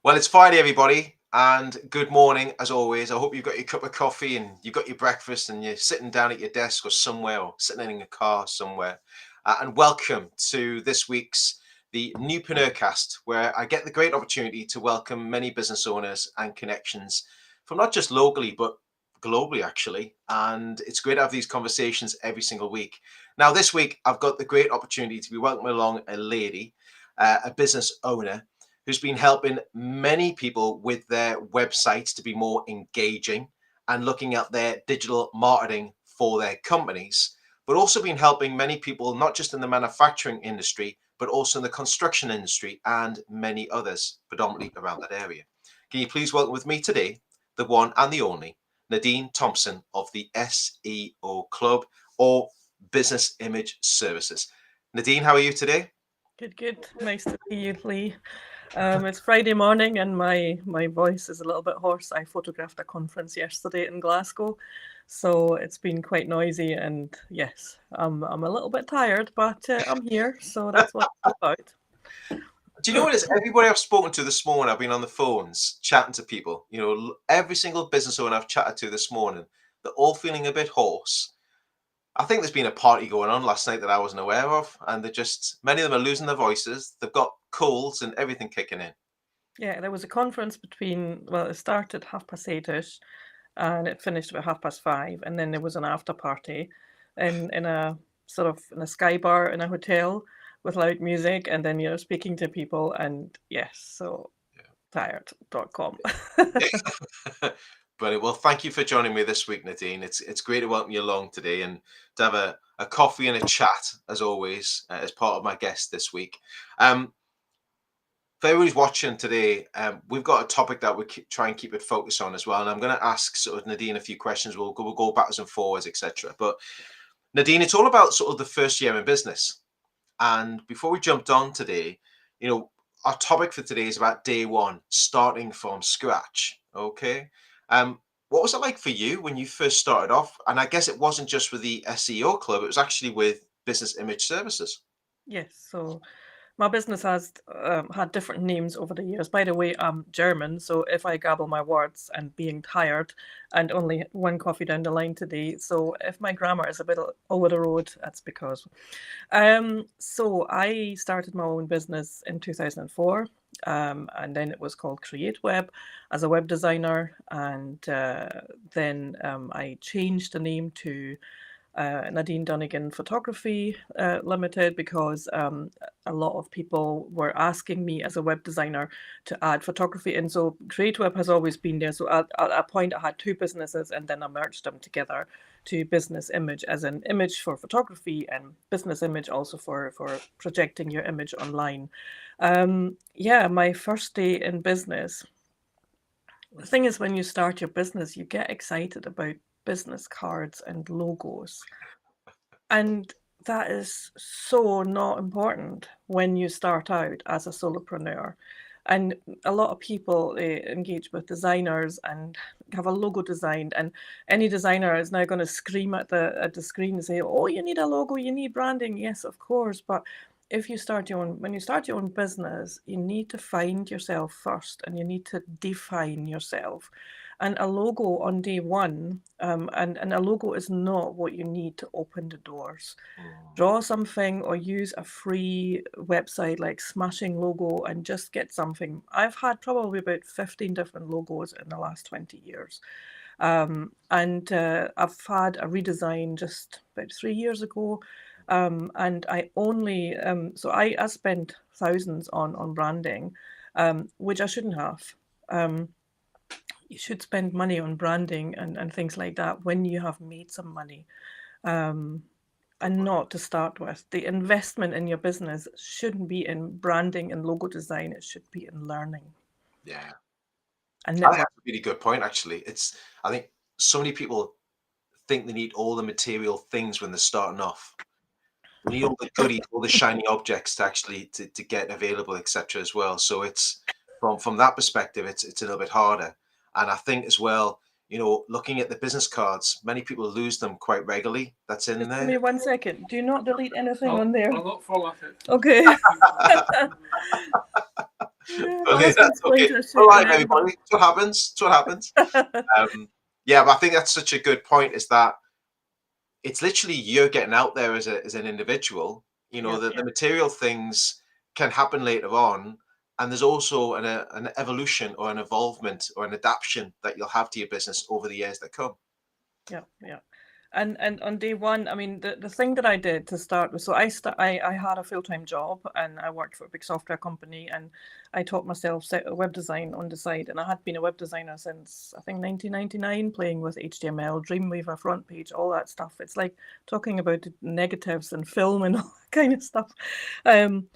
Well, it's Friday, everybody, and good morning as always. I hope you've got your cup of coffee and you've got your breakfast and you're sitting down at your desk or somewhere or sitting in a car somewhere. And welcome to this week's the Newpreneur cast, where I get the great opportunity to welcome many business owners and connections from not just locally, but globally, actually. And it's great to have these conversations every single week. Now, this week, I've got the great opportunity to be welcoming along a lady, a business owner who's been helping many people with their websites to be more engaging and looking at their digital marketing for their companies, but also been helping many people, not just in the manufacturing industry, but also in the construction industry and many others, predominantly around that area. Can you please welcome with me today, the one and the only, Nadin Thomson of the SEO Club or Business Image Services. Nadine, how are you today? Good. Nice to see you, Lee. It's Friday morning and my voice is a little bit hoarse. I photographed a conference yesterday in Glasgow, so it's been quite noisy. And yes, I'm a little bit tired, but I'm here, so that's what it's about. Do you know what it is? Everybody I've spoken to this morning, I've been on the phones chatting to people. Every single business owner I've chatted to this morning, they're all feeling a bit hoarse. I think there's been a party going on last night that I wasn't aware of, and many of them are losing their voices. They've got colds and everything kicking in. Yeah, there was a conference well, it started 8:30ish, and it finished about 5:30, and then there was an after party, in a sort of in a sky bar in a hotel with loud music, and then you're speaking to people, and yes, so tired.com. Brilliant. Well, thank you for joining me this week, Nadine. It's great to welcome you along today and to have a coffee and a chat, as always, as part of my guest this week. For everybody's watching today, we've got a topic that we try and keep it focused on as well. And I'm going to ask sort of Nadine a few questions. We'll go backwards and forwards, etc. But Nadine, it's all about sort of the first year in business. And before we jumped on today, our topic for today is about day one, starting from scratch. Okay. What was it like for you when you first started off? And I guess it wasn't just with the SEO club, it was actually with Business Image Services. Yes, so my business has had different names over the years. By the way, I'm German, so if I gabble my words and being tired and only one coffee down the line today, so if my grammar is a bit over the road, that's because. So I started my own business in 2004, and then it was called Create Web as a web designer, and then I changed the name to Nadine Donegan Photography Limited, because a lot of people were asking me as a web designer to add photography in. So Create Web has always been there. So at a point I had two businesses, and then I merged them together to Business Image, as an image for photography and Business Image also for projecting your image online. Yeah, my first day in business. The thing is, when you start your business, you get excited about business cards and logos. And that is so not important when you start out as a solopreneur. And a lot of people engage with designers and have a logo designed, and any designer is now going to scream at the screen and say, "Oh, you need a logo, you need branding." Yes, of course, but when you start your own business, you need to find yourself first, and you need to define yourself. And a logo on day one, and a logo is not what you need to open the doors. Draw something or use a free website like Smashing Logo and just get something. I've had probably about 15 different logos in the last 20 years. And I've had a redesign just about 3 years ago. And I only, so I spent thousands on branding, which I shouldn't have. You should spend money on branding and things like that when you have made some money, and not to start with. The investment in your business shouldn't be in branding and logo design. It should be in learning. Yeah. And I think network. that's a really good point, actually. I think so many people think they need all the material things when they're starting off. We need all the goodies, all the shiny objects to actually to get available, etc. as well. So it's from that perspective, it's a little bit harder. And I think as well, looking at the business cards, many people lose them quite regularly. That's in Just give there. me 1 second. Do not delete anything on there. I'll not format it. Okay. My Okay, husband's going okay. to All shoot an right, animal. everybody. It's what happens. It's what happens. Yeah, but I think that's such a good point. Is that it's literally you're getting out there as an individual. You know, Yeah, the yeah, material things can happen later on, and there's also an evolution or an evolvement or an adaptation that you'll have to your business over the years that come. yeah, yeah. And on day one, I mean, the thing that I did to start with, so I had a full-time job and I worked for a big software company, and I taught myself web design on the side, and I had been a web designer since I think 1999, playing with HTML, Dreamweaver, front page, all that stuff. It's like talking about negatives and film and all that kind of stuff. Um,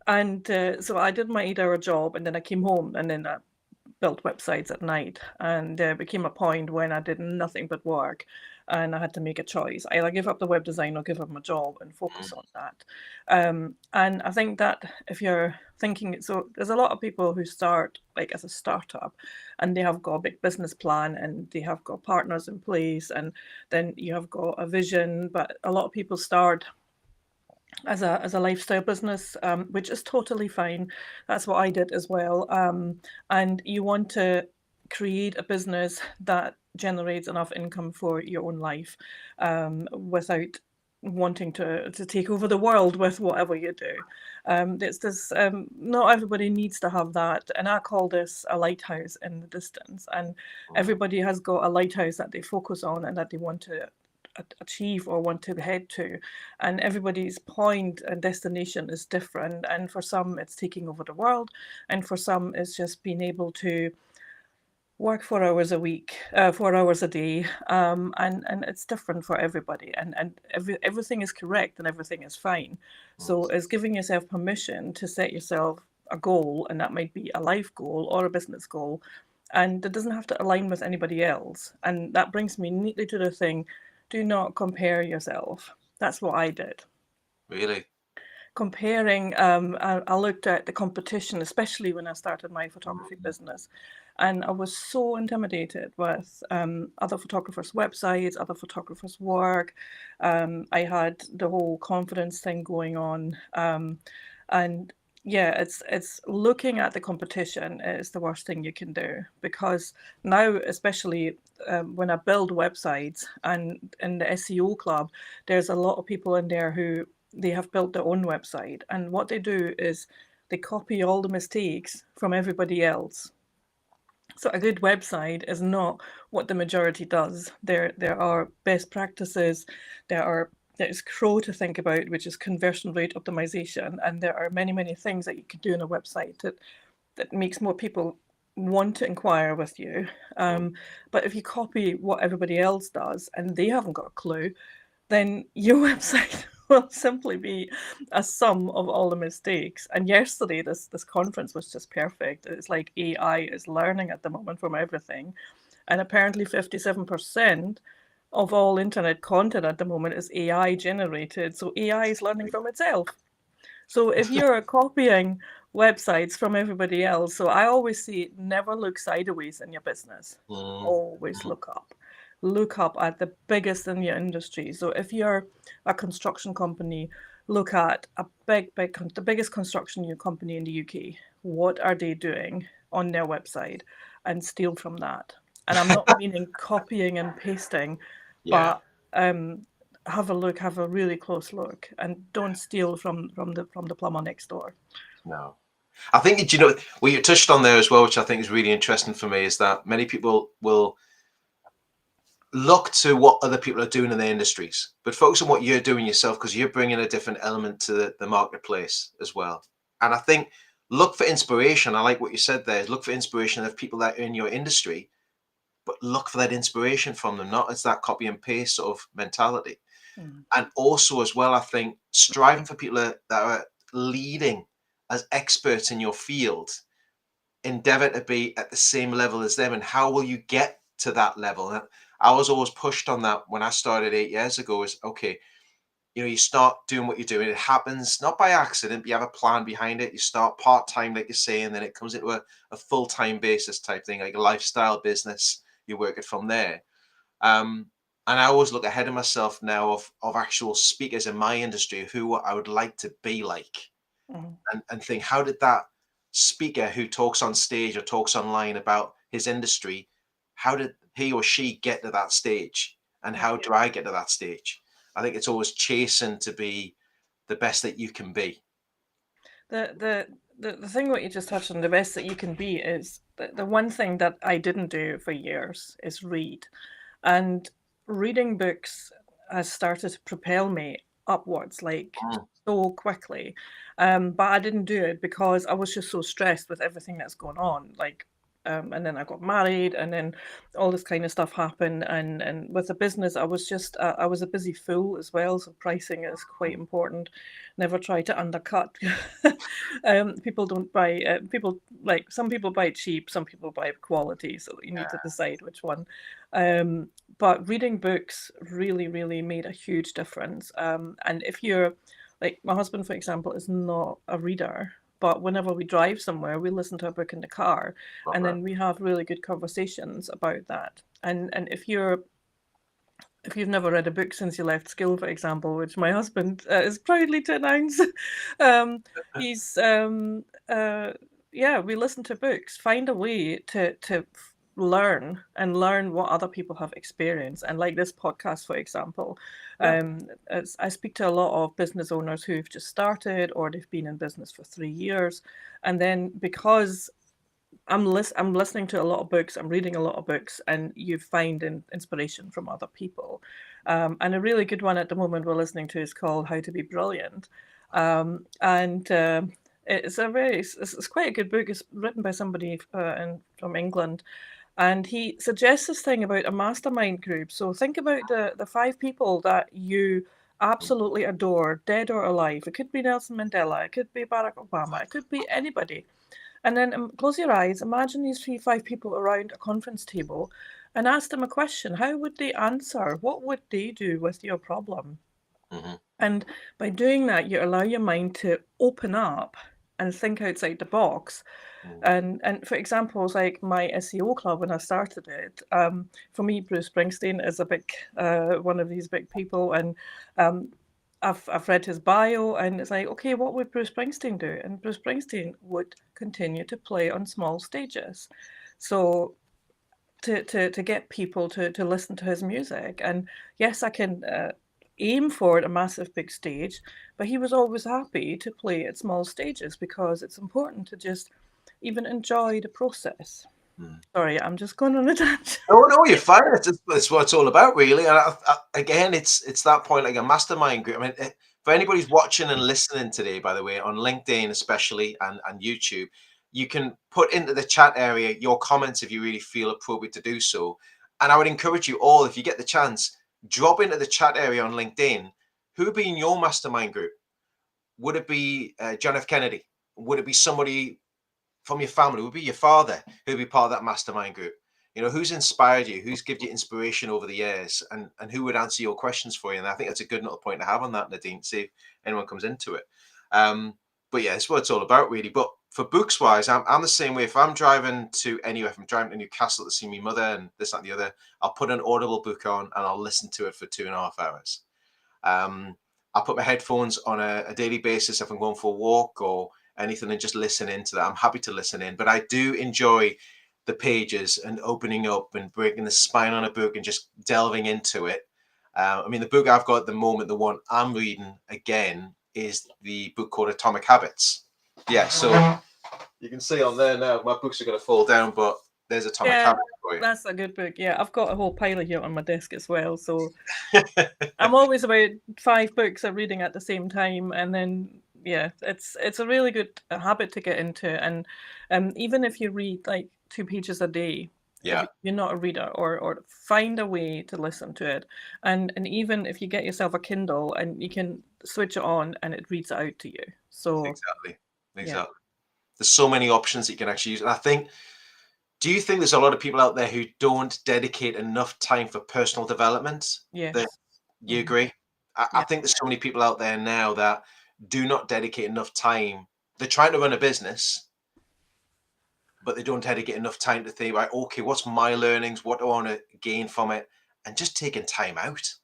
so I did my 8-hour job, and then I came home, and then I built websites at night, and there became a point when I did nothing but work, and I had to make a choice: either give up the web design or give up my job and focus on that. And I think that if you're thinking, so there's a lot of people who start like as a startup, and they have got a big business plan, and they have got partners in place, and then you have got a vision. But a lot of people start as a lifestyle business, which is totally fine. That's what I did as well. And you want to create a business that generates enough income for your own life, without wanting to take over the world with whatever you do. Not everybody needs to have that, and I call this a lighthouse in the distance. And Mm. everybody has got a lighthouse that they focus on and that they want to achieve or want to head to, and everybody's point and destination is different. And for some it's taking over the world, and for some it's just being able to work 4 hours a week, 4 hours a day, and it's different for everybody, and everything is correct and everything is fine. So Mm. it's giving yourself permission to set yourself a goal, and that might be a life goal or a business goal, and it doesn't have to align with anybody else. And that brings me neatly to the thing: do not compare yourself. That's what I did. Really? Comparing, I looked at the competition, especially when I started my photography Mm. business, and I was so intimidated with other photographers' websites, other photographers' work. I had the whole confidence thing going on, and yeah, it's looking at the competition is the worst thing you can do, because now, especially when I build websites and in the SEO club, there's a lot of people in there who they have built their own website, and what they do is they copy all the mistakes from everybody else. So a good website is not what the majority does. There are best practices, there's CRO to think about, which is conversion rate optimization, and there are many things that you can do in a website that makes more people want to inquire with you. Mm. But if you copy what everybody else does and they haven't got a clue, then your website will simply be a sum of all the mistakes. And yesterday, this conference was just perfect. It's like AI is learning at the moment from everything, and apparently 57% of all internet content at the moment is AI generated. So AI is learning from itself. So if you're copying websites from everybody else, so I always say never look sideways in your business. Mm. Always look up. Look up at the biggest in your industry. So if you're a construction company, look at the biggest construction company in the UK. What are they doing on their website, and steal from that. And I'm not meaning copying and pasting, Yeah. but have a look, have a really close look, and don't steal from the plumber next door. No. I think, you know, what you touched on there as well, which I think is really interesting for me, is that many people will look to what other people are doing in their industries, but focus on what you're doing yourself, because you're bringing a different element to the marketplace as well. And I think look for inspiration. I like what you said there. Look for inspiration of people that are in your industry, but look for that inspiration from them, not as that copy and paste sort of mentality. Mm. And also as well, I think striving for people that are leading as experts in your field, endeavor to be at the same level as them. And how will you get to that level? And I was always pushed on that when I started 8 years ago, is okay, you know, you start doing what you're doing. It happens not by accident, but you have a plan behind it. You start part-time, like you say, and then it comes into a full-time basis type thing, like a lifestyle business. You work it from there. Um, and I always look ahead of myself now of actual speakers in my industry who I would like to be like, Mm. and think, how did that speaker who talks on stage or talks online about his industry, how did he or she get to that stage? And how do I get to that stage? I think it's always chasing to be the best that you can be. The thing what you just touched on, the best that you can be, is the one thing that I didn't do for years is read. And reading books has started to propel me upwards, like, Mm, so quickly. But I didn't do it because I was just so stressed with everything that's going on. Like, and then I got married, and then all this kind of stuff happened. And with the business, I was just I was a busy fool as well. So pricing is quite mm, important. Never try to undercut. People don't buy. People, like, some people buy cheap, some people buy quality. So you need to decide which one. Um, but reading books really, really made a huge difference. And if you're, like, my husband, for example, is not a reader, but whenever we drive somewhere, we listen to a book in the car, love and that. then we have really good conversations about that. And if you've never read a book since you left school, for example, which my husband is proudly to announce, um, he's yeah, we listen to books. Find a way to learn and learn what other people have experienced. And like this podcast, for example, Yeah. I speak to a lot of business owners who've just started, or they've been in business for 3 years, and then because I'm listening to a lot of books, I'm reading a lot of books, and you find inspiration from other people. And a really good one at the moment we're listening to is called How to Be Brilliant. And it's it's quite a good book. It's written by somebody from England, and he suggests this thing about a mastermind group. So think about the 5 people that you absolutely adore, dead or alive. It could be Nelson Mandela, it could be Barack Obama, it could be anybody. And then close your eyes, imagine these 5 people around a conference table, and ask them a question. How would they answer? What would they do with your problem? Hmm. And by doing that, you allow your mind to open up and think outside the box. Mm. And for examples, like my SEO club, when I started it, for me, Bruce Springsteen is a big one of these big people, and um, I've read his bio, and it's like, okay, what would Bruce Springsteen do? And Bruce Springsteen would continue to play on small stages. So to get people to listen to his music. And yes, I can aim for a massive big stage, but he was always happy to play at small stages because it's important to just even enjoy the process. Mm. Sorry, I'm just going on a tangent. No, no, you're fine. It's what it's all about, really. And again, it's that point, like a mastermind group. I mean, for anybody who's watching and listening today, by the way, on LinkedIn especially, and YouTube, you can put into the chat area your comments if you really feel appropriate to do so. And I would encourage you all, if you get the chance, drop into the chat area on LinkedIn. Who would be in your mastermind group? Would it be John F. Kennedy? Would it be somebody from your family? Would it be your father who'd be part of that mastermind group? You know, who's inspired you? Who's given you inspiration over the years? And who would answer your questions for you? And I think that's a good little point to have on that, Nadine, see if anyone comes into it. But yeah, it's what it's all about, really. But for books wise, I'm the same way. If I'm driving to anywhere, if I'm driving to Newcastle to see my mother and this, that, and the other, I'll put an Audible book on and I'll listen to it for 2.5 hours. I put my headphones on a daily basis if I'm going for a walk or anything and just listen into that. I'm happy to listen in, but I do enjoy the pages and opening up and breaking the spine on a book and just delving into it. I mean, the book I've got at the moment, the one I'm reading again, is the book called Atomic Habits. Yeah, so you can see on there now, my books are going to fall down, but there's Atomic Yeah, Habits for you. that's a good book. Yeah, I've got a whole pile of here on my desk as well. So I'm always about 5 books I'm reading at the same time, and then yeah, it's a really good habit to get into. And even if you read like 2 pages a day, if Yeah, you're not a reader, or find a way to listen to it, and even if you get yourself a Kindle and you can switch it on and it reads it out to you. So exactly. yeah, Exactly. There's so many options that you can actually use. And I think, do you think there's a lot of people out there who don't dedicate enough time for personal development? That yes, you mhm, agree? I yeah. think there's so many people out there now that do not dedicate enough time. They're trying to run a business, but they don't dedicate enough time to think, right, okay, what's my learnings? What do I want to gain from it? And just taking time out.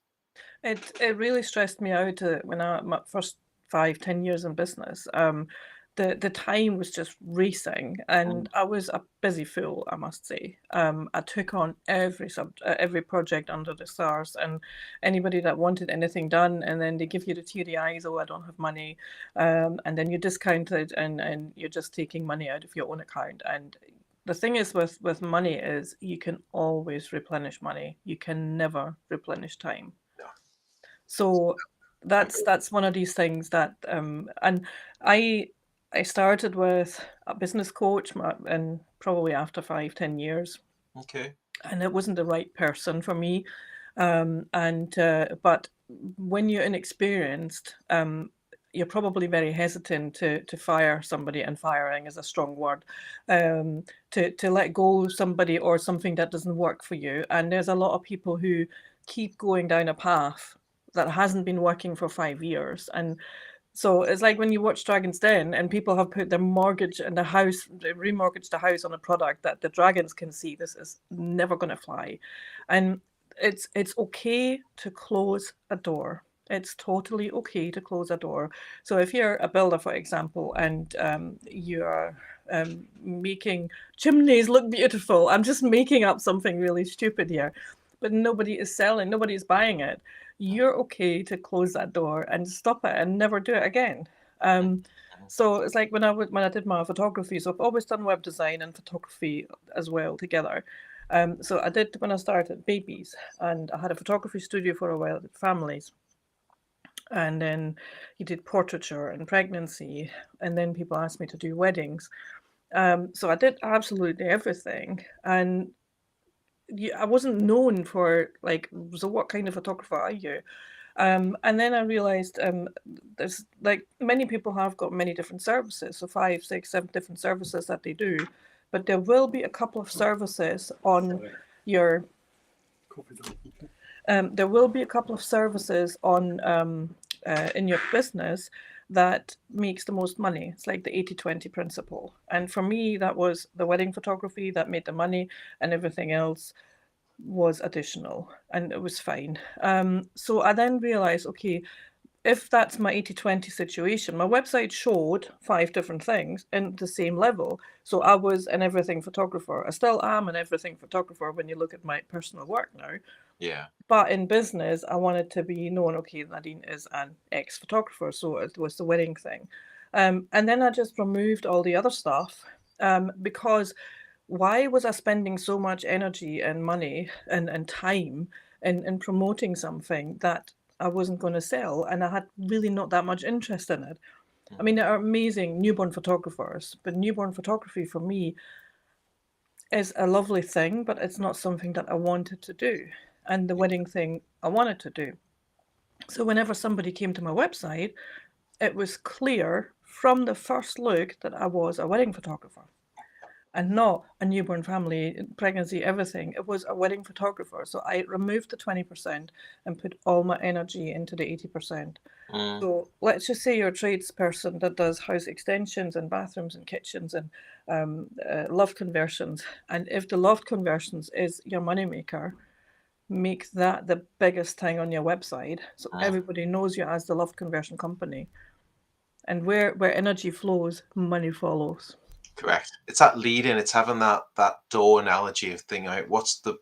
It really stressed me out when I my first 5, 10 years in business. the time was just racing, and I was a busy fool, I must say. I took on every project under the stars, and anybody that wanted anything done, and then they give you the teary eyes, oh, I don't have money, and then you discount it, and you're just taking money out of your own account. And the thing is with money is you can always replenish money. You can never replenish time. No. So that's one of these things that and I I started with a business coach and probably after 5-10 years, Okay. and it wasn't the right person for me. And but when you're inexperienced, you're probably very hesitant to fire somebody, and firing is a strong word. To let go of somebody or something that doesn't work for you. And there's a lot of people who keep going down a path that hasn't been working for 5 years. And so it's like when you watch Dragon's Den and people have put their mortgage and the house, they remortgaged the house on a product that the dragons can see this is never going to fly. And it's okay to close a door. It's totally okay to close a door. So if you're a builder, for example, and you're making chimneys look beautiful, I'm just making up something really stupid here, but nobody is selling, nobody is buying it. You're okay to close that door and stop it and never do it again. So it's like when I did my photography. So I've always done web design and photography as well together. So I did when I started babies, and I had a photography studio for a while with families. And then you did portraiture and pregnancy, and then people asked me to do weddings. So I did absolutely everything, and I wasn't known for like, so what kind of photographer are you? And then I realized there's like many people have got many different services, so 5, 6, 7 different services that they do, but there will be a couple of services on your there will be a couple of services on in your business that makes the most money. It's like the 80-20 principle. And for me, that was the wedding photography that made the money, and everything else was additional, and it was fine. So I then realized, okay, if that's my 80-20 situation, my website showed 5 different things in the same level. So I was an everything photographer. I still am an everything photographer when you look at my personal work now. Yeah. But in business, I wanted to be known, okay, Nadine is an ex-photographer, so it was the wedding thing. And then I just removed all the other stuff, because why was I spending so much energy and money and time in promoting something that I wasn't going to sell, and I had really not that much interest in it? I mean, there are amazing newborn photographers, but newborn photography for me is a lovely thing, but it's not something that I wanted to do. And the wedding thing I wanted to do. So whenever somebody came to my website, it was clear from the first look that I was a wedding photographer and not a newborn family, pregnancy, everything. It was a wedding photographer. So I removed the 20% and put all my energy into the 80%. So let's just say you're a tradesperson that does house extensions and bathrooms and kitchens and loft conversions. And if the loft conversions is your moneymaker, make that the biggest thing on your website, so everybody knows you as the loft conversion company. And where energy flows, money follows. Correct. It's that lead in. It's having that door analogy of thing. Right? What's the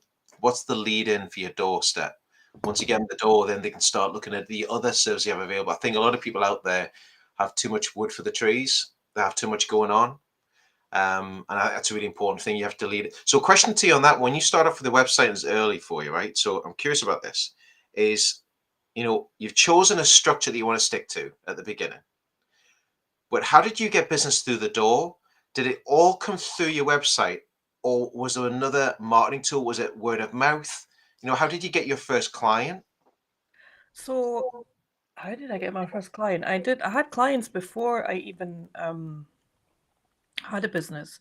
lead in for your doorstep? Once you get in the door, then they can start looking at the other services you have available. I think a lot of people out there have too much wood for the trees. They have too much going on. And that's a really important thing. You have to lead it. So question to you on that, when you start off with the website, it's early for you, right? So I'm curious about this is, you've chosen a structure that you want to stick to at the beginning, but how did you get business through the door? Did it all come through your website, or was there another marketing tool? Was it word of mouth? How did you get your first client? So how did I get my first client? I had clients before I even had a business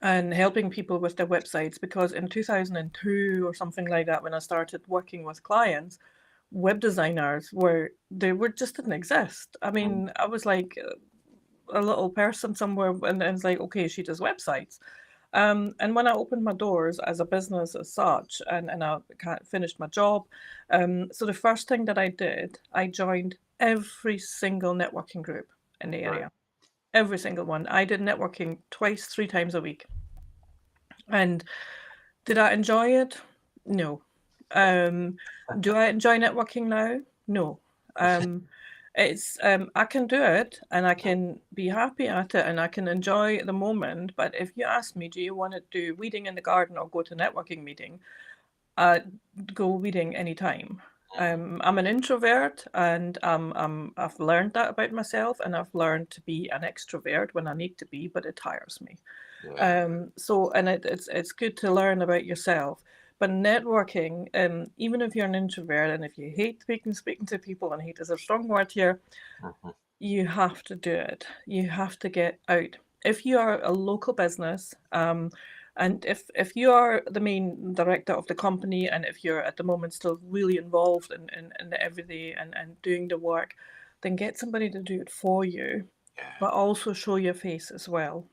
and helping people with their websites, because in 2002 or something like that, when I started working with clients, web designers just didn't exist. I mean, I was like a little person somewhere, and it's like, okay, she does websites. And when I opened my doors as a business as such, and I finished my job, so the first thing that I did, I joined every single networking group in the area. every single one. I did networking twice, 3 times a week. And did I enjoy it? No. Do I enjoy networking now? No. It's I can do it and I can be happy at it and I can enjoy the moment. But if you ask me, do you want to do weeding in the garden or go to networking meeting? Go weeding anytime. I'm an introvert and I've learned that about myself, and I've learned to be an extrovert when I need to be, but it tires me. Yeah. So and it's good to learn about yourself. But networking, even if you're an introvert and if you hate speaking to people, and hate is a strong word here, Mhm. you have to do it. You have to get out. If you are a local business, and if you are the main director of the company, and if you're at the moment still really involved in the everyday and doing the work, then get somebody to do it for you, Yeah. but also show your face as well.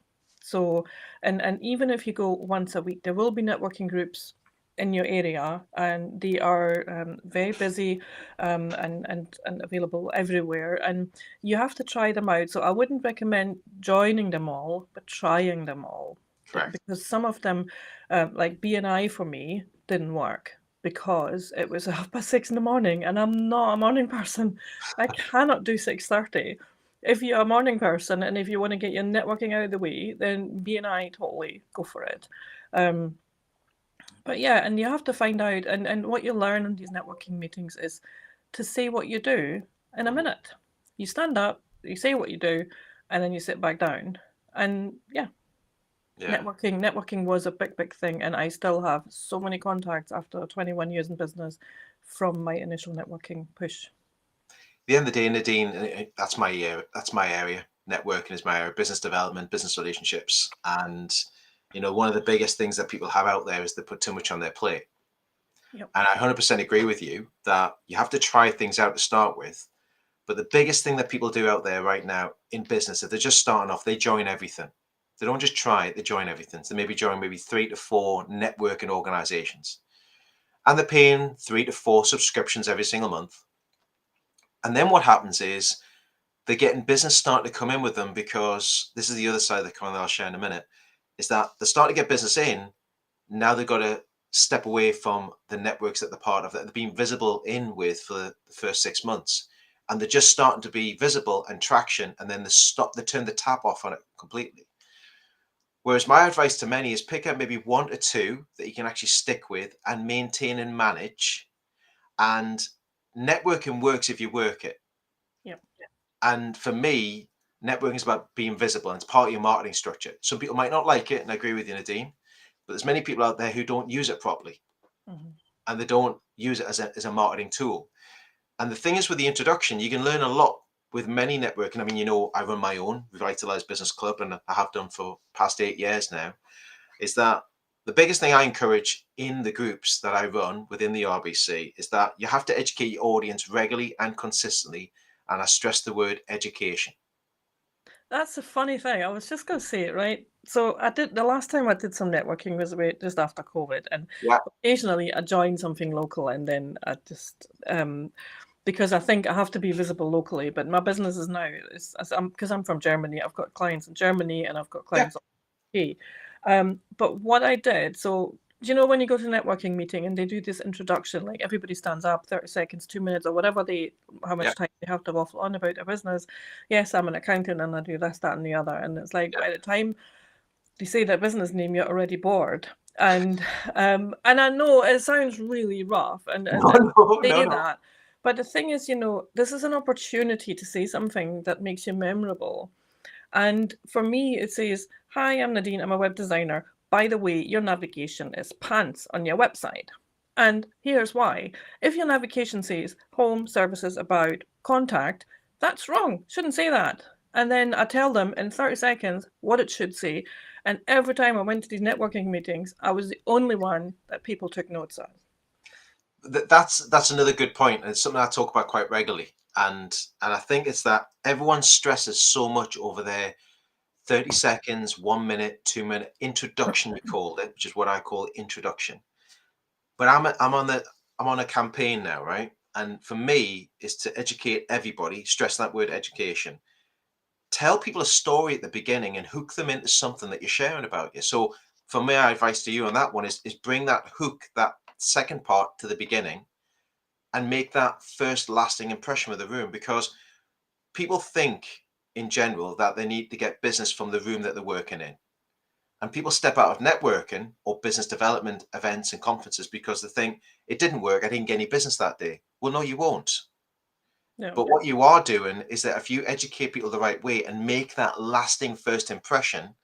So, and even if you go once a week, there will be networking groups in your area, and they are very busy, and available everywhere. And you have to try them out. So I wouldn't recommend joining them all, but trying them all. Correct. Because some of them, like BNI for me, didn't work because it was 6:30 in the morning, and I'm not a morning person. I cannot do 6:30. If you're a morning person and if you want to get your networking out of the way, then BNI, totally go for it. But yeah, and you have to find out, and what you learn in these networking meetings is to say what you do in a minute. You stand up, you say what you do, and then you sit back down. And yeah, Yeah. networking was a big thing, and I still have so many contacts after 21 years in business from my initial networking push. At the end of the day, Nadine, that's my area. Networking is my area. Business development, business relationships, and one of the biggest things that people have out there is they put too much on their plate. Yep. And I 100% agree with you that you have to try things out to start with. But the biggest thing that people do out there right now in business, if they're just starting off, they join everything. They don't just try it, they join everything. So they maybe join 3 to 4 networking organizations. And they're paying 3 to 4 subscriptions every single month. And then what happens is they're getting business starting to come in with them, because this is the other side of the coin that I'll share in a minute, is that they're starting to get business in. Now they've got to step away from the networks that they're part of, that they've been visible in with for the first 6 months. And they're just starting to be visible and traction, and then they turn the tap off on it completely. Whereas my advice to many is pick up maybe 1 to 2 that you can actually stick with and maintain and manage. And networking works if you work it. Yep. And for me, networking is about being visible, and it's part of your marketing structure. Some people might not like it, and I agree with you, Nadine, but there's many people out there who don't use it properly, Mm-hmm. and they don't use it as a marketing tool. And the thing is, with the introduction, you can learn a lot with many networking. I mean, I run my own Revitalized Business Club, and I have done for past 8 years now. Is that the biggest thing I encourage in the groups that I run within the RBC is that you have to educate your audience regularly and consistently. And I stress the word education. That's a funny thing. I was just going to say it, right? So I did the last time I did some networking was just after COVID, and Yeah, occasionally I joined something local, and then I just because I think I have to be visible locally. But my business is now because I'm from Germany. I've got clients in Germany, and I've got yeah, clients in the UK. But what I did, so do you know when you go to a networking meeting and they do this introduction, like everybody stands up, 30 seconds, 2 minutes, or whatever how yeah, much time they have to waffle on about their business. Yes, I'm an accountant and I do this, that, and the other. And it's like yeah. by the time they say their business name, you're already bored. And I know it sounds really rough and No, no, no, say no. that. But the thing is, this is an opportunity to say something that makes you memorable. And for me, it says, "Hi, I'm Nadine. I'm a web designer. By the way, your navigation is pants on your website." And here's why. If your navigation says home, services, about, contact, that's wrong. Shouldn't say that. And then I tell them in 30 seconds what it should say. And every time I went to these networking meetings, I was the only one that people took notes of. That's another good point, and it's something I talk about quite regularly. And I think it's that everyone stresses so much over their 30 seconds, 1 minute, 2 minute introduction, we called it, which is what I call introduction. But I'm on a campaign now, right? And for me, is to educate everybody, stress that word education, tell people a story at the beginning and hook them into something that you're sharing about you. So for my advice to you on that one is bring that hook, that second part to the beginning, and make that first lasting impression with the room, because people think in general that they need to get business from the room that they're working in. And people step out of networking or business development events and conferences because they think it didn't work. I didn't get any business that day. Well, no, you won't. Yeah. But what you are doing is that if you educate people the right way and make that lasting first impression,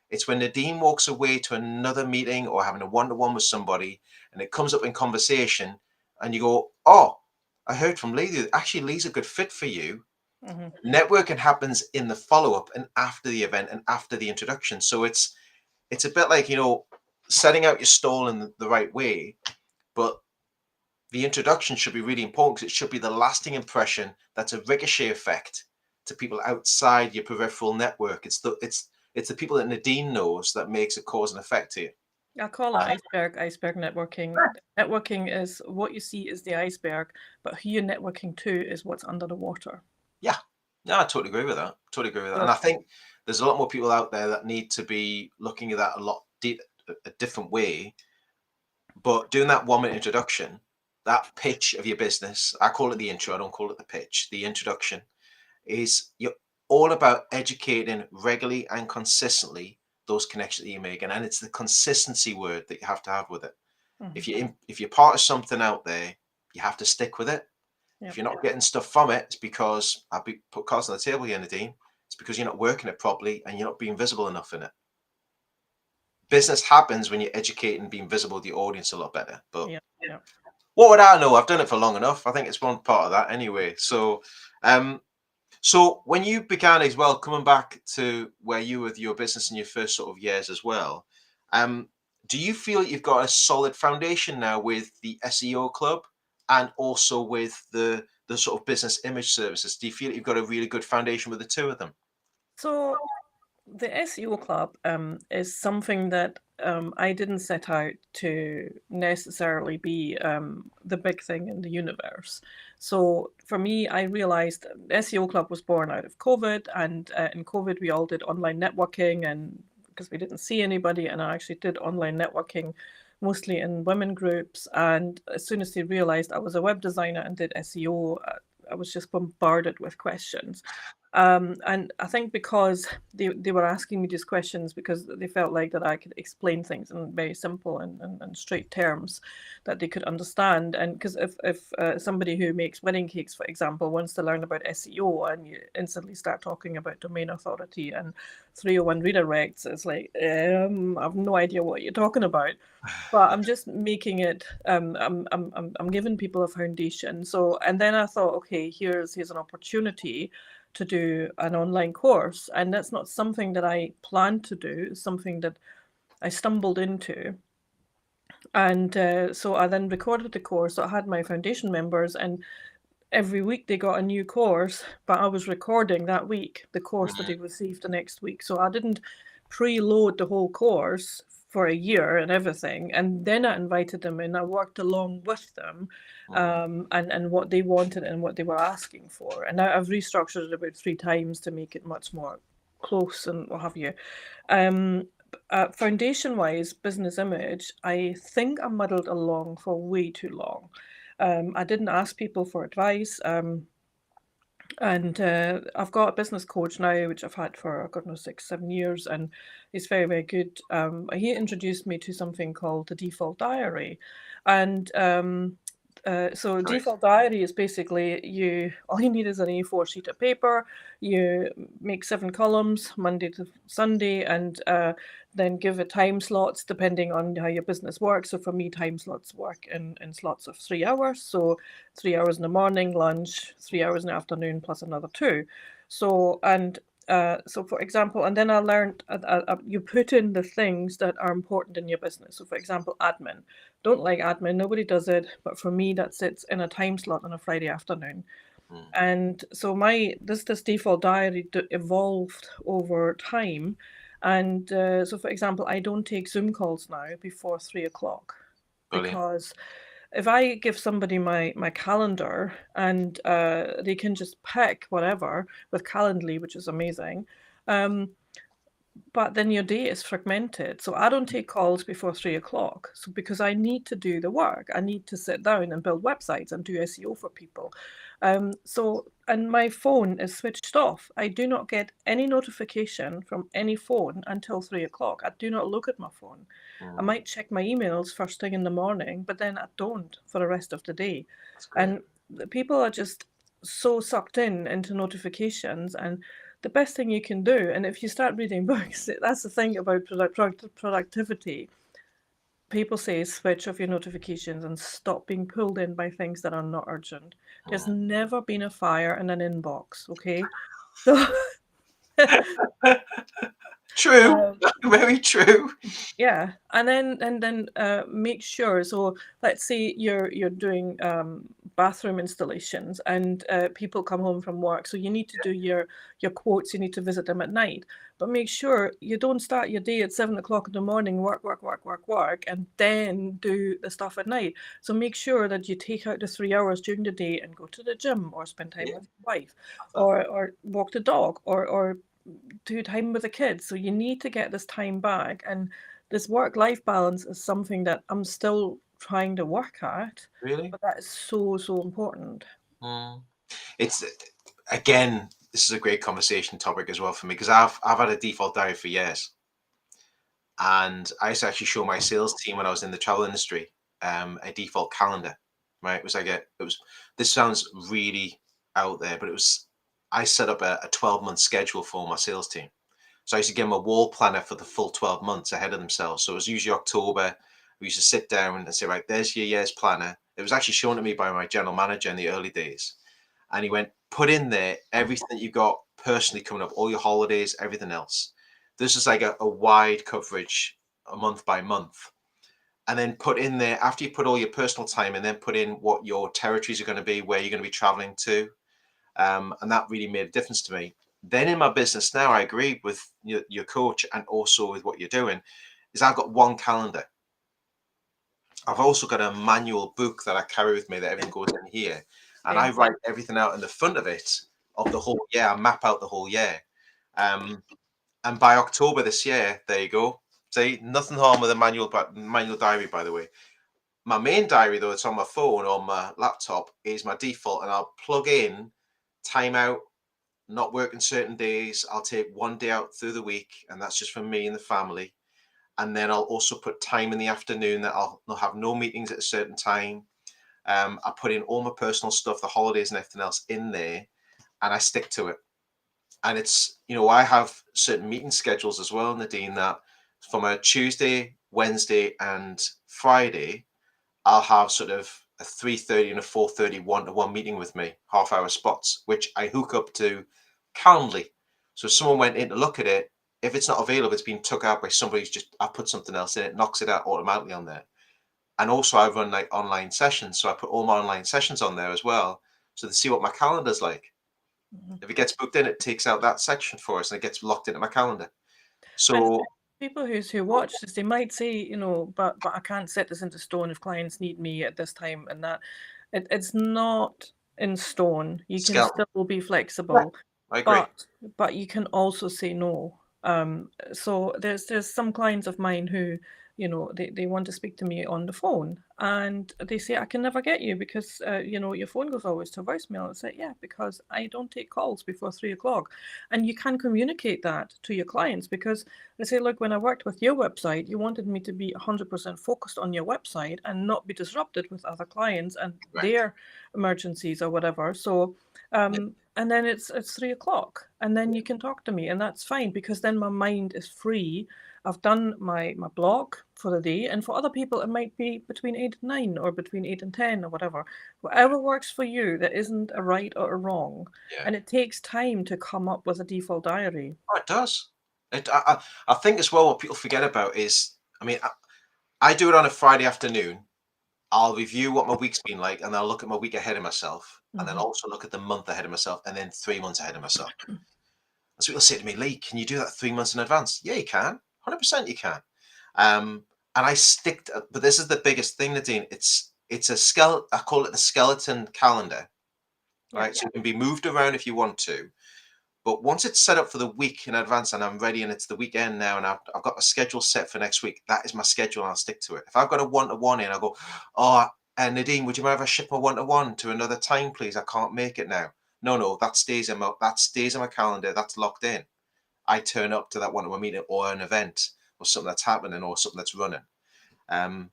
it's when Nadine walks away to another meeting or having a one-to-one with somebody and it comes up in conversation and you go, oh, I heard from Lee. Actually, Lee's a good fit for you. Mm-hmm. Networking happens in the follow-up and after the event and after the introduction. So it's a bit like, setting out your stall in the right way, but the introduction should be really important because it should be the lasting impression that's a ricochet effect to people outside your peripheral network. It's the people that Nadine knows that makes a cause and effect to you. I call it iceberg networking. Networking is what you see is the iceberg, but who you're networking to is what's under the water. Yeah, no, I totally agree with that. Totally agree with that. So, And I think there's a lot more people out there that need to be looking at that a different way. But doing that 1 minute introduction, that pitch of your business, I call it the intro. I don't call it the pitch. The introduction is you're all about educating regularly and consistently those connections that you're making, and it's the consistency word that you have to have with it. mm-hmm. If you're part of something out there, you have to stick with it. Yep. If you're not getting stuff from it, it's because I'll put cards on the table here, Nadine. It's because you're not working it properly and you're not being visible enough in it. Business happens when you educate and being visible to the audience a lot better. But Yep. Yep. what would I know? I've done it for long enough. I think it's one part of that anyway. So when you began as well, coming back to where you were with your business in your first sort of years as well, do you feel you've got a solid foundation now with the SEO club and also with the sort of business image services? Do you feel you've got a really good foundation with the two of them? So the SEO club is something that I didn't set out to necessarily be the big thing in the universe. So for me, I realized SEO club was born out of COVID, and in COVID we all did online networking, and because we didn't see anybody, and I actually did online networking mostly in women groups. And as soon as they realized I was a web designer and did SEO, I was just bombarded with questions. And I think because they were asking me these questions because they felt like that I could explain things in very simple and straight terms that they could understand. And because if somebody who makes wedding cakes, for example, wants to learn about SEO and you instantly start talking about domain authority and 301 redirects, it's like, I have no idea what you're talking about. But I'm just making it. I'm giving people a foundation. So, and then I thought, okay, here's an opportunity to do an online course, and that's not something that I planned to do. It's something that I stumbled into, and so I then recorded the course. So I had my foundation members, and every week they got a new course, but I was recording that week the course that they received the next week. So I didn't preload the whole course for a year and everything, and then I invited them in. I worked along with them, and what they wanted and what they were asking for. And I've restructured it about 3 times to make it much more close and what have you. Foundation wise, business image, I think I muddled along for way too long. I didn't ask people for advice. And I've got a business coach now, which I've had for, God knows, 6, 7 years, and he's very, very good. He introduced me to something called the default diary. And so default diary is basically all you need is an A4 sheet of paper. You make 7 columns, Monday to Sunday, and then give it time slots depending on how your business works. So for me, time slots work in slots of 3 hours. So 3 hours in the morning, lunch, 3 hours in the afternoon, plus another 2. So, and so for example, and then I learned you put in the things that are important in your business. So for example, admin. Don't like admin, nobody does it, but for me that sits in a time slot on a Friday afternoon. And so this default diary evolved over time. And so for example, I don't take Zoom calls now before 3 o'clock Brilliant. because if I give somebody my calendar and they can just pick whatever with Calendly, which is amazing, um, but then your day is fragmented. So I don't take calls before 3 o'clock. So because I need to do the work, I need to sit down and build websites and do SEO for people. And my phone is switched off. I do not get any notification from any phone until 3 o'clock. I do not look at my phone. I might check my emails first thing in the morning, but then I don't for the rest of the day. That's great. And the people are just so sucked in into notifications, and the best thing you can do, and if you start reading books, that's the thing about productivity. People say switch off your notifications and stop being pulled in by things that are not urgent. There's never been a fire in an inbox, okay? So True. um, Very true. yeah, and then make sure. So let's say you're doing bathroom installations, and people come home from work, so you need to do your quotes. You need to visit them at night, but make sure you don't start your day at 7 o'clock in the morning, work, and then do the stuff at night. So make sure that you take out the 3 hours during the day and go to the gym, or spend time Yeah. with your wife, or walk the dog, or do time with the kids. So you need to get this time back. And this work-life balance is something that I'm still trying to work at, Really? but that is so, so important. It's again, this is a great conversation topic as well for me, because I've had a default diary for years, and I used to actually show my sales team when I was in the travel industry a default calendar. Right? It was like it was. This sounds really out there, but it was. I set up a 12-month schedule for my sales team. So I used to give them a wall planner for the full 12 months ahead of themselves. So it was usually October. We used to sit down and say, right, there's your year's planner. It was actually shown to me by my general manager in the early days. And he went, put in there everything that you've got personally coming up, all your holidays, everything else. This is like a wide coverage, a month by month. And then put in there, after you put all your personal time, and then put in what your territories are going to be, where you're going to be traveling to. And that really made a difference to me. Then in my business now, I agree with your coach, and also with what you're doing, is I've got one calendar. I've also got a manual book that I carry with me that everything goes in here. And I Same. write everything out in the front of it of the whole year. I map out the whole year. And by October this year, there you go. See, nothing harm with a manual diary, by the way. My main diary, though, it's on my phone or my laptop, is my default, and I'll plug in time out, not working certain days. I'll take one day out through the week, and that's just for me and the family. And then I'll also put time in the afternoon that I'll have no meetings at a certain time. I put in all my personal stuff, the holidays and everything else in there, and I stick to it. And it's, I have certain meeting schedules as well, Nadine, that from a Tuesday, Wednesday, and Friday, I'll have sort of a 3:30 and a 4:30 one-to-one meeting with me, half-hour spots, which I hook up to Calendly. So if someone went in to look at it, if it's not available, it's been took out by somebody who's I put something else in it, knocks it out automatically on there. And also I run like online sessions, so I put all my online sessions on there as well, so to see what my calendar's like. If it gets booked in, it takes out that section for us, and it gets locked into my calendar. And So people who watch this, they might say, but I can't set this into stone if clients need me at this time and that. It's not in stone. You can scalp. still be Yeah, flexible, I agree. but you can also say no. So there's some clients of mine who, they want to speak to me on the phone, and they say, I can never get you because your phone goes always to voicemail. I say, yeah, because I don't take calls before 3 o'clock. And you can communicate that to your clients, because they say, look, when I worked with your website, you wanted me to be 100% focused on your website and not be disrupted with other clients and Right. their emergencies or whatever. So and then it's 3 o'clock, and then you can talk to me, and that's fine, because then my mind is free. I've done my blog for the day, and for other people it might be between 8 and 9, or between 8 and 10, or whatever works for you. There isn't a right or a wrong, Yeah. and it takes time to come up with a default diary. Oh, it does. I think as well, what people forget about is, I do it on a Friday afternoon. I'll review what my week's been like, and I'll look at my week ahead of myself, and then also look at the month ahead of myself, and then 3 months ahead of myself. And so people say to me, Lee, can you do that 3 months in advance? Yeah, you can. 100% you can. And I stick to, but this is the biggest thing, Nadine. It's it's a skeleton. I call it the skeleton calendar, Yeah. right? So it can be moved around if you want to. But once it's set up for the week in advance and I'm ready and it's the weekend now and I've got a schedule set for next week, that is my schedule and I'll stick to it. If I've got a one-to-one in, I'll go, oh, Nadine, would you mind if I ship my one-to-one to another time, please? I can't make it now. No, that stays in my calendar. That's locked in. I turn up to that one-to-one meeting or an event or something that's happening or something that's running.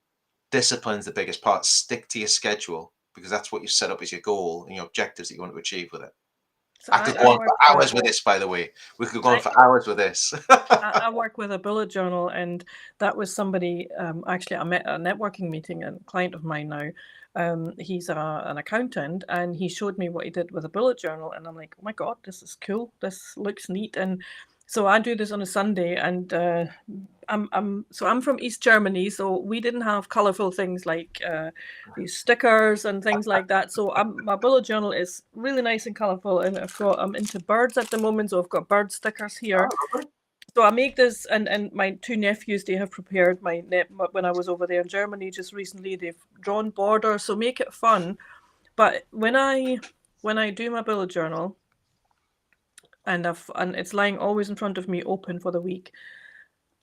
Discipline's the biggest part. Stick to your schedule because that's what you set up as your goal and your objectives that you want to achieve with it. So I could I go on work for hours with this, by the way. We could go on I, for hours with this. I work with a bullet journal, and that was somebody. Actually, I met at a networking meeting, and a client of mine now. He's an accountant, and he showed me what he did with a bullet journal, and I'm like, oh my god, this is cool. This looks neat, and so I do this on a Sunday, and I'm from East Germany, so we didn't have colorful things like these stickers and things like that. So my bullet journal is really nice and colorful, and I'm into birds at the moment, so I've got bird stickers here. So I make this, and my two nephews, they have prepared when I was over there in Germany just recently. They've drawn borders, so make it fun. But when I do my bullet journal, and it's lying always in front of me, open for the week,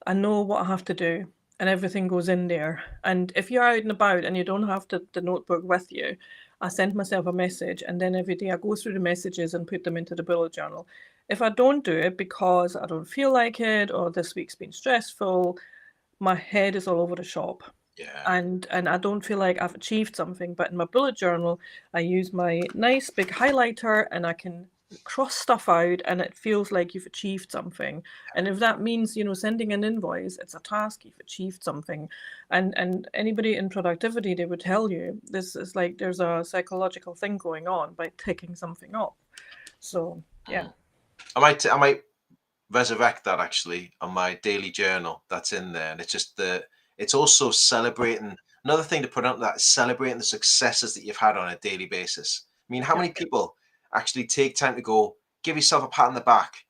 I know what I have to do, and everything goes in there. And if you're out and about and you don't have the notebook with you, I send myself a message, and then every day I go through the messages and put them into the bullet journal. If I don't do it because I don't feel like it or this week's been stressful, my head is all over the shop. Yeah. And I don't feel like I've achieved something. But in my bullet journal, I use my nice big highlighter, and I can cross stuff out, and it feels like you've achieved something. And if that means, sending an invoice, it's a task, you've achieved something. And anybody in productivity, they would tell you this is like there's a psychological thing going on by ticking something off. So yeah. I might resurrect that actually on my daily journal that's in there. And it's also celebrating. Another thing to put on that is celebrating the successes that you've had on a daily basis. I mean, how many people actually take time to go, give yourself a pat on the back?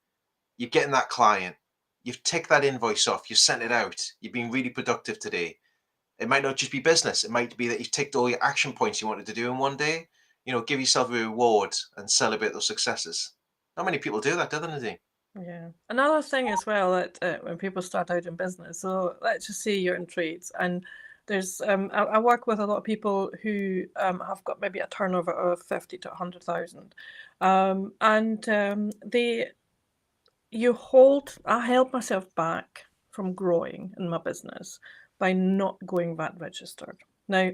You're getting that client. You've ticked that invoice off. You've sent it out. You've been really productive today. It might not just be business. It might be that you've ticked all your action points you wanted to do in one day. Give yourself a reward and celebrate those successes. Not many people do that, do they? Yeah. Another thing as well that when people start out in business, so let's just say you're in trades, and there's I work with a lot of people who have got maybe a turnover of 50 to 100,000, and I held myself back from growing in my business by not going VAT registered. Now,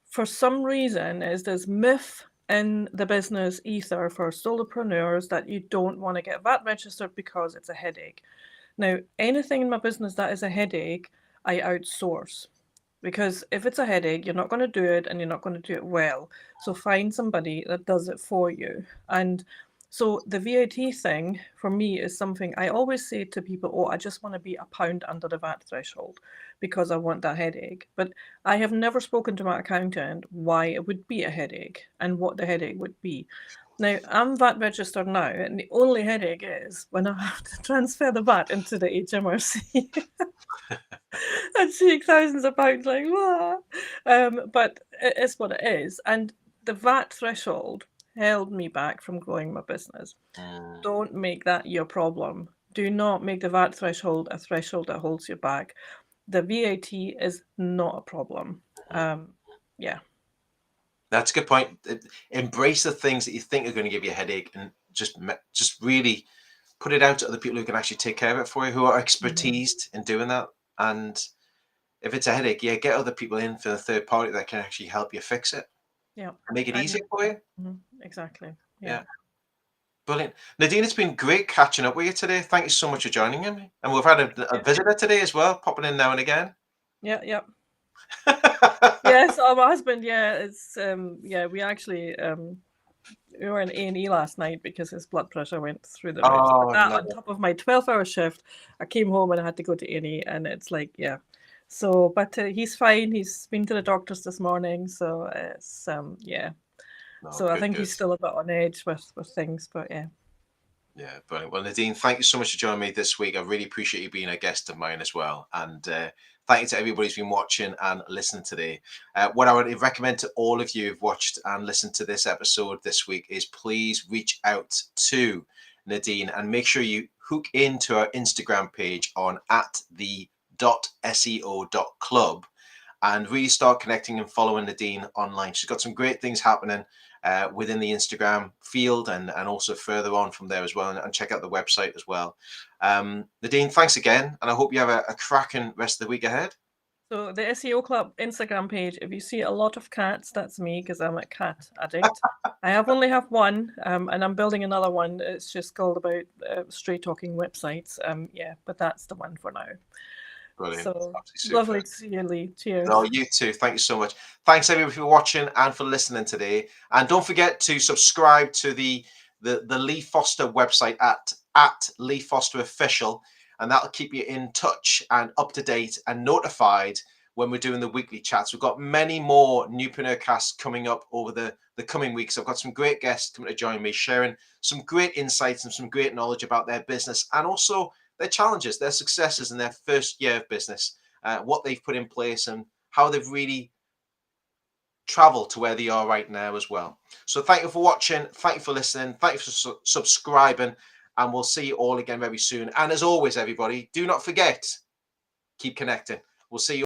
for some reason, is this myth in the business ether for solopreneurs that you don't want to get VAT registered because it's a headache. Now, anything in my business that is a headache, I outsource. Because if it's a headache, you're not going to do it, and you're not going to do it well. So find somebody that does it for you. And so the VAT thing for me is something I always say to people, oh, I just want to be a pound under the VAT threshold because I want that headache. But I have never spoken to my accountant why it would be a headache and what the headache would be. Now, I'm VAT registered now, and the only headache is when I have to transfer the VAT into the HMRC. And seeing thousands of pounds, like, what? But it is what it is. And the VAT threshold held me back from growing my business. Don't make that your problem. Do not make the VAT threshold a threshold that holds you back. The VAT is not a problem. Yeah. That's a good point. Embrace the things that you think are going to give you a headache, and just really put it out to other people who can actually take care of it for you, who are expertised in doing that. And if it's a headache, get other people in for the third party that can actually help you fix it. Yeah. Make it easier for you. Exactly. Yeah. Brilliant. Nadine, it's been great catching up with you today. Thank you so much for joining me. And we've had a visitor today as well, popping in now and again. Yeah. Yes, my husband. Yeah, it's we actually we were in A&E last night because his blood pressure went through the roof. Oh, That no. on top of my 12-hour shift, I came home and I had to go to A&E, and it's like, yeah. So, but he's fine. He's been to the doctors this morning, so it's yeah. No, So I think good. he's still a bit on edge with things, but yeah. Yeah, brilliant. Well, Nadine, thank you so much for joining me this week. I really appreciate you being a guest of mine as well. And thank you to everybody who's been watching and listening today. What I would recommend to all of you who've watched and listened to this episode this week is please reach out to Nadine and make sure you hook into our Instagram page on @the.seo.club and really start connecting and following Nadine online. She's got some great things happening within the Instagram field and also further on from there as well. And check out the website as well. Nadine, thanks again. And I hope you have a cracking rest of the week ahead. So the SEO Club Instagram page, if you see a lot of cats, that's me because I'm a cat addict. I only have one, and I'm building another one. It's just called about straight talking websites. Yeah, but that's the one for now. Brilliant. So Absolutely lovely super. to see you, Lee. Cheers. No, you too. Thank you so much. Thanks everybody for watching and for listening today. And don't forget to subscribe to the Lee Foster website at Lee Foster Official, and that'll keep you in touch and up to date and notified when we're doing the weekly chats. We've got many more Newpreneur casts coming up over the coming weeks. I've got some great guests coming to join me, sharing some great insights and some great knowledge about their business and also their challenges, their successes in their first year of business, what they've put in place and how they've really traveled to where they are right now as well. So thank you for watching. Thank you for listening. Thank you for subscribing. And we'll see you all again very soon. And as always, everybody, do not forget, keep connecting. We'll see you.